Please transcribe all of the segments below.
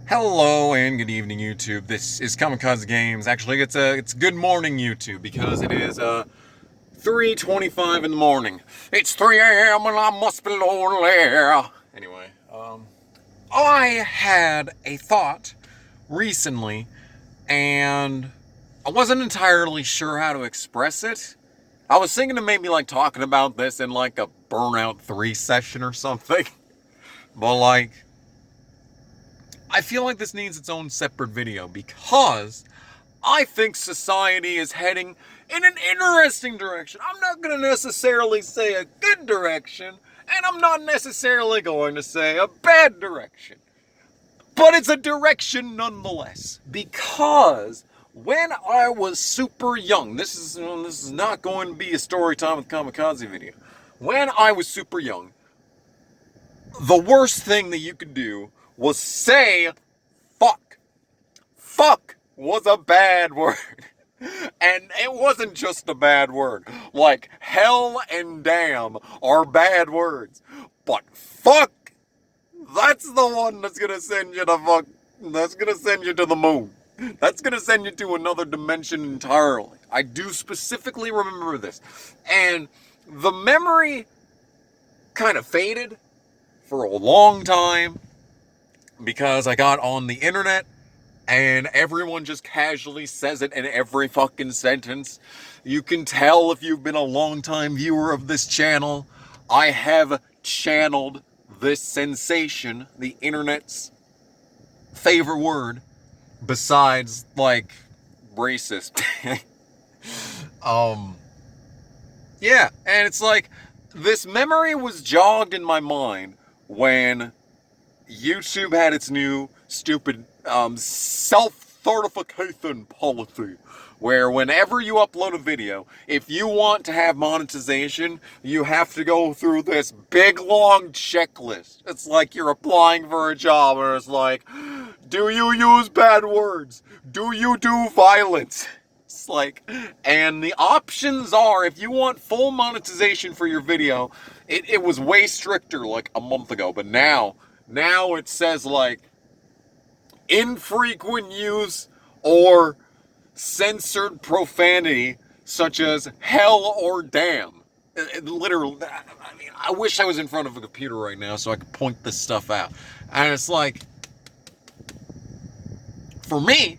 Hello and good evening, YouTube. This is Kamikaze Games. Actually, it's good morning, YouTube, because it is 3:25 in the morning. It's 3 a.m. and I must be lonely. Anyway, I had a thought recently, and I wasn't entirely sure how to express it. I was thinking of maybe like talking about this in like a Burnout 3 session or something, but like I feel like this needs its own separate video because I think society is heading in an interesting direction. I'm not going to necessarily say a good direction, and I'm not necessarily going to say a bad direction. But it's a direction nonetheless. Because when I was super young, this is not going to be a story time with Kamikaze video. When I was super young, the worst thing that you could do was say fuck. Fuck was a bad word. And it wasn't just a bad word. Like, hell and damn are bad words. But fuck, that's the one that's gonna send you to fuck. That's gonna send you to the moon. That's gonna send you to another dimension entirely. I do specifically remember this. And the memory kind of faded for a long time because I got on the internet and everyone just casually says it in every fucking sentence. You can tell if you've been a long-time viewer of this channel. I have channeled this sensation, the internet's favorite word, besides, like, racist. Yeah, and it's like, this memory was jogged in my mind when YouTube had its new stupid self-certification policy, where whenever you upload a video, if you want to have monetization, you have to go through this big long checklist. It's like you're applying for a job, and it's like, do you use bad words? Do you do violence? It's like, and the options are, if you want full monetization for your video, it was way stricter like a month ago, but now it says like infrequent use or censored profanity such as hell or damn. Literally, I mean, I wish I was in front of a computer right now so I could point this stuff out. And it's like, for me,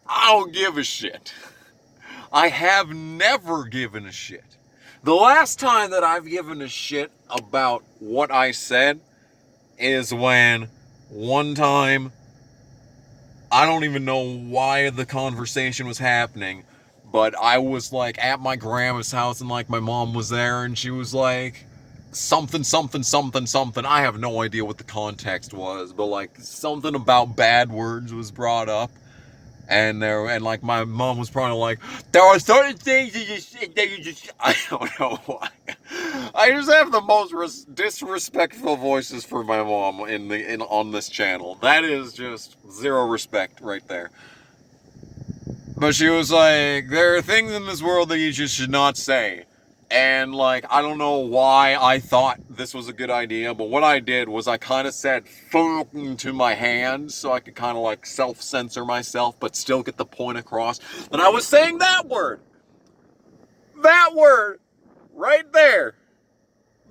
I don't give a shit. I have never given a shit. The last time that I've given a shit about what I said is when one time, I don't even know why the conversation was happening, but I was like at my grandma's house and like my mom was there and she was like something something something something. I have no idea what the context was, but like something about bad words was brought up. And like my mom was probably like, there are certain things that you just I don't know why. I just have the most disrespectful voices for my mom on this channel. That is just zero respect right there. But she was like, there are things in this world that you just should not say. And like, I don't know why I thought this was a good idea, but what I did was I kind of said fucking to my hand so I could kind of like self-censor myself, but still get the point across that I was saying that word. That word right there.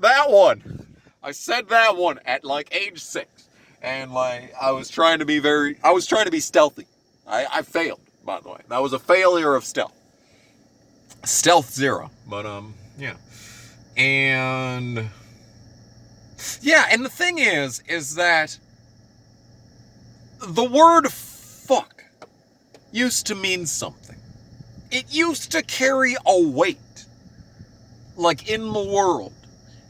That one. I said that one at like age 6. And like, I was trying to be stealthy. I failed, by the way. That was a failure of stealth. Stealth 0. But, yeah. And the thing is that the word fuck used to mean something. It used to carry a weight, like, in the world.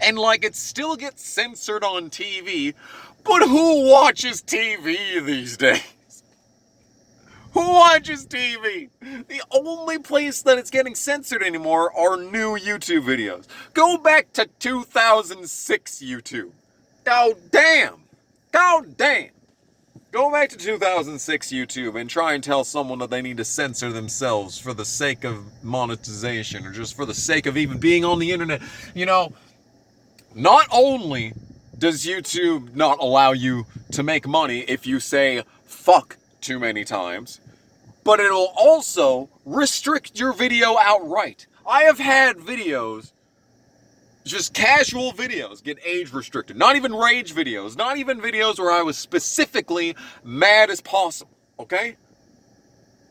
And, like, it still gets censored on TV, but who watches TV these days? Who watches TV? The only place that it's getting censored anymore are new YouTube videos. Go back to 2006 YouTube. God damn. God damn. Go back to 2006 YouTube and try and tell someone that they need to censor themselves for the sake of monetization or just for the sake of even being on the internet. You know, not only does YouTube not allow you to make money if you say fuck too many times, but it'll also restrict your video outright. I have had videos, just casual videos, get age restricted. Not even rage videos, not even videos where I was specifically mad as possible, okay?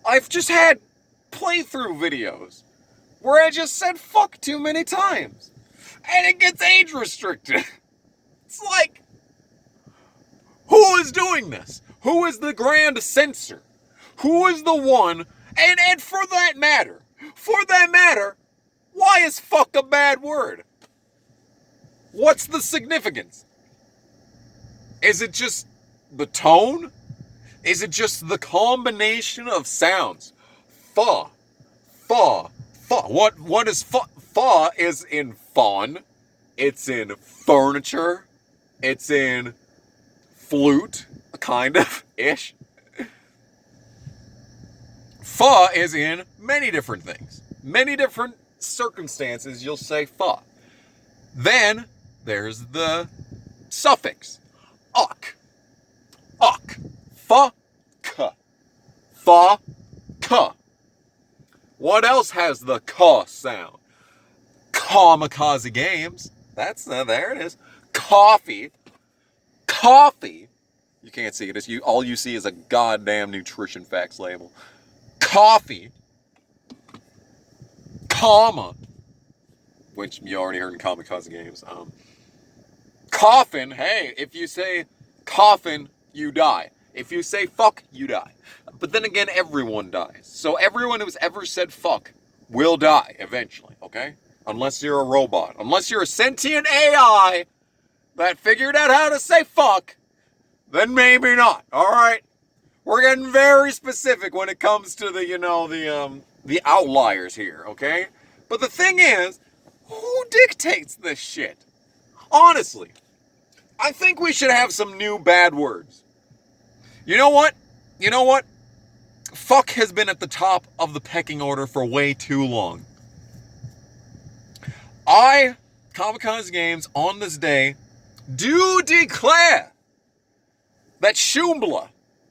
I've just had playthrough videos where I just said fuck too many times, and it gets age restricted. It's like, who is doing this? Who is the grand censor? Who is the one, and for that matter, why is fuck a bad word? What's the significance? Is it just the tone? Is it just the combination of sounds? Fa, fa, fa. What is fa? Fa is in fawn. It's in furniture. It's in flute, kind of, ish. Fa is in many different things. Many different circumstances you'll say fa. Then there's the suffix. Uck. Uck. Fa. Ka. Fa. Ka. What else has the ka sound? Kamikaze Games. There it is. Coffee. Coffee. You can't see it. All you see is a goddamn nutrition facts label. Coffee. Comma. Which you already heard in Kamikaze Games. Coffin. Hey, if you say coffin, you die. If you say fuck, you die. But then again, everyone dies. So everyone who's ever said fuck will die eventually, okay? Unless you're a robot. Unless you're a sentient AI that figured out how to say fuck, then maybe not, alright? We're getting very specific when it comes to the outliers here, okay? But the thing is, who dictates this shit? Honestly, I think we should have some new bad words. You know what? Fuck has been at the top of the pecking order for way too long. Kamikaze Games, on this day, do declare that shoombla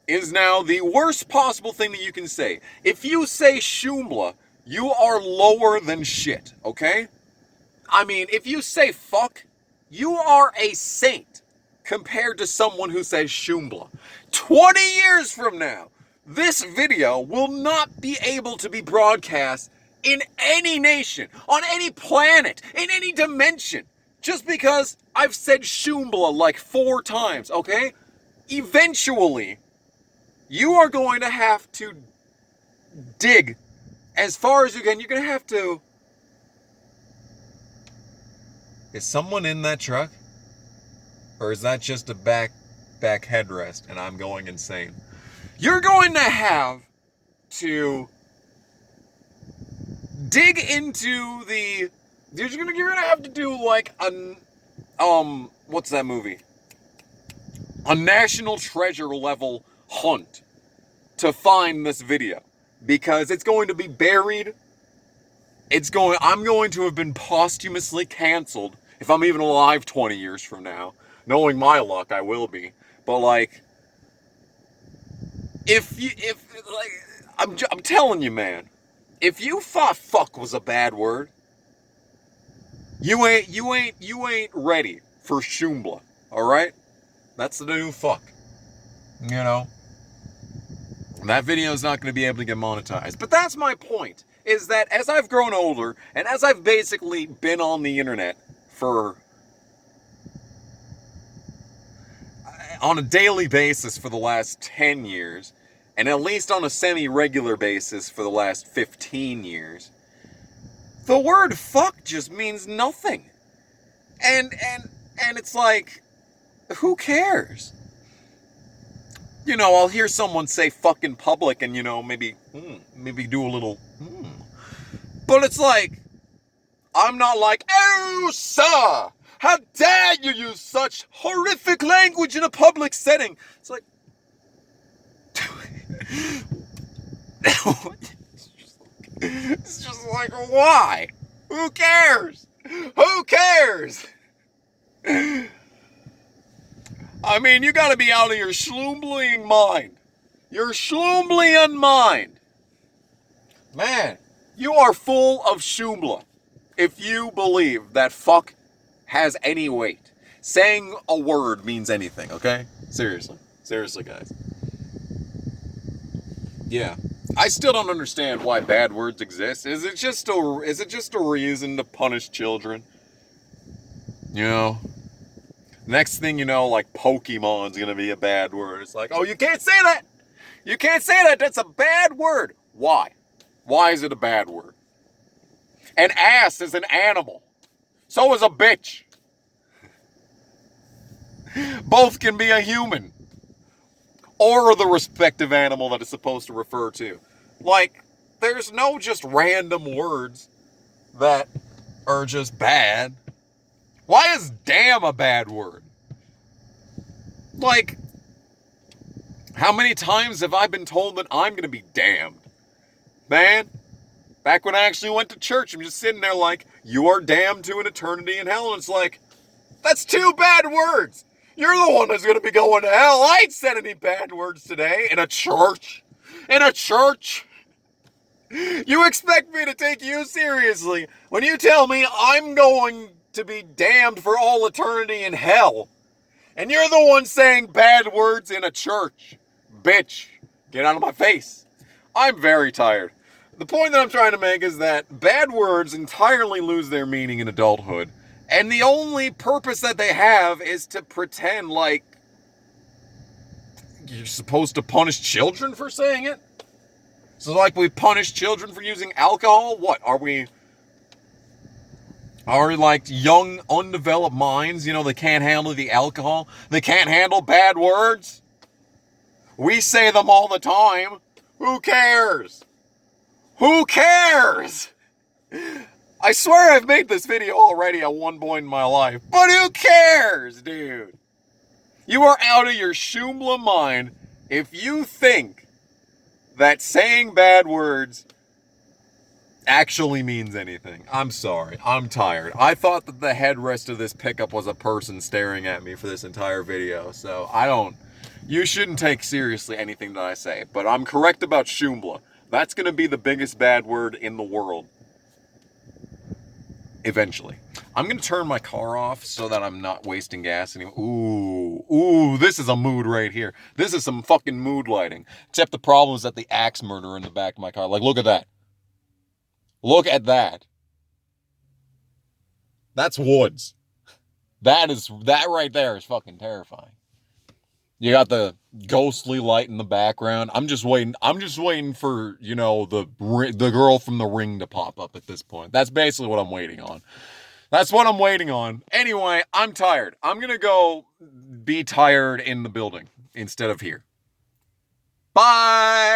is now the worst possible thing that you can say. If you say shoombla, you are lower than shit, okay? I mean, if you say fuck, you are a saint compared to someone who says shoombla. 20 years from now, this video will not be able to be broadcast in any nation, on any planet, in any dimension, just because I've said shoombla like 4 times, okay? Eventually, you are going to have to dig as far as you can. You're going to have to... Is someone in that truck? Or is that just a back headrest and I'm going insane? You're going to have to dig into the... You're going to have to do like what's that movie? A National Treasure level hunt to find this video. Because it's going to be buried. I'm going to have been posthumously canceled if I'm even alive 20 years from now. Knowing my luck, I will be. But like, I'm telling you, man, if you thought fuck was a bad word, you ain't ready for shoombla. All right, that's the new fuck. You know, that video is not going to be able to get monetized. But that's my point. Is that as I've grown older and as I've basically been on the internet on a daily basis for the last 10 years, and at least on a semi-regular basis for the last 15 years, the word fuck just means nothing. And it's like, who cares? You know, I'll hear someone say fuck in public and, maybe do a little, But it's like, I'm not like, oh, sir, how dare you use such horrific language in a public setting? It's like, it's just like, why? Who cares? Who cares? I mean, you gotta be out of your shoombling mind. Your shoombling mind. Man, you are full of shoombla if you believe that fuck has any weight. Saying a word means anything, okay? Seriously. Seriously, guys. Yeah. I still don't understand why bad words exist. Is it just a reason to punish children? You know? Next thing you know, like Pokemon's gonna be a bad word. It's like, oh, you can't say that! You can't say that! That's a bad word! Why? Why is it a bad word? An ass is an animal. So is a bitch. Both can be a human. Or the respective animal that it's supposed to refer to. Like, there's no just random words that are just bad. Why is damn a bad word? Like, how many times have I been told that I'm gonna be damned? Man, back when I actually went to church, I'm just sitting there like, you are damned to an eternity in hell. And it's like, that's two bad words. You're the one that's gonna be going to hell. I ain't said any bad words today in a church. In a church. You expect me to take you seriously when you tell me I'm going to be damned for all eternity in hell. And you're the one saying bad words in a church. Bitch, get out of my face. I'm very tired. The point that I'm trying to make is that bad words entirely lose their meaning in adulthood. And the only purpose that they have is to pretend like you're supposed to punish children for saying it. So like we punish children for using alcohol? What, are we like young, undeveloped minds, they can't handle the alcohol? They can't handle bad words? We say them all the time. Who cares? Who cares? I swear I've made this video already at one point in my life, but who cares, dude? You are out of your shoombla mind if you think that saying bad words actually means anything. I'm sorry. I'm tired. I thought that the headrest of this pickup was a person staring at me for this entire video, so you shouldn't take seriously anything that I say, but I'm correct about shoombla. That's going to be the biggest bad word in the world. Eventually. I'm going to turn my car off so that I'm not wasting gas anymore. Ooh, this is a mood right here. This is some fucking mood lighting. Except the problem is that the axe murderer in the back of my car. Like, look at that. Look at that. That's woods. That right there is fucking terrifying. You got the ghostly light in the background. I'm just waiting for, the girl from The Ring to pop up at this point. That's basically what I'm waiting on. That's what I'm waiting on. Anyway, I'm tired. I'm going to go be tired in the building instead of here. Bye!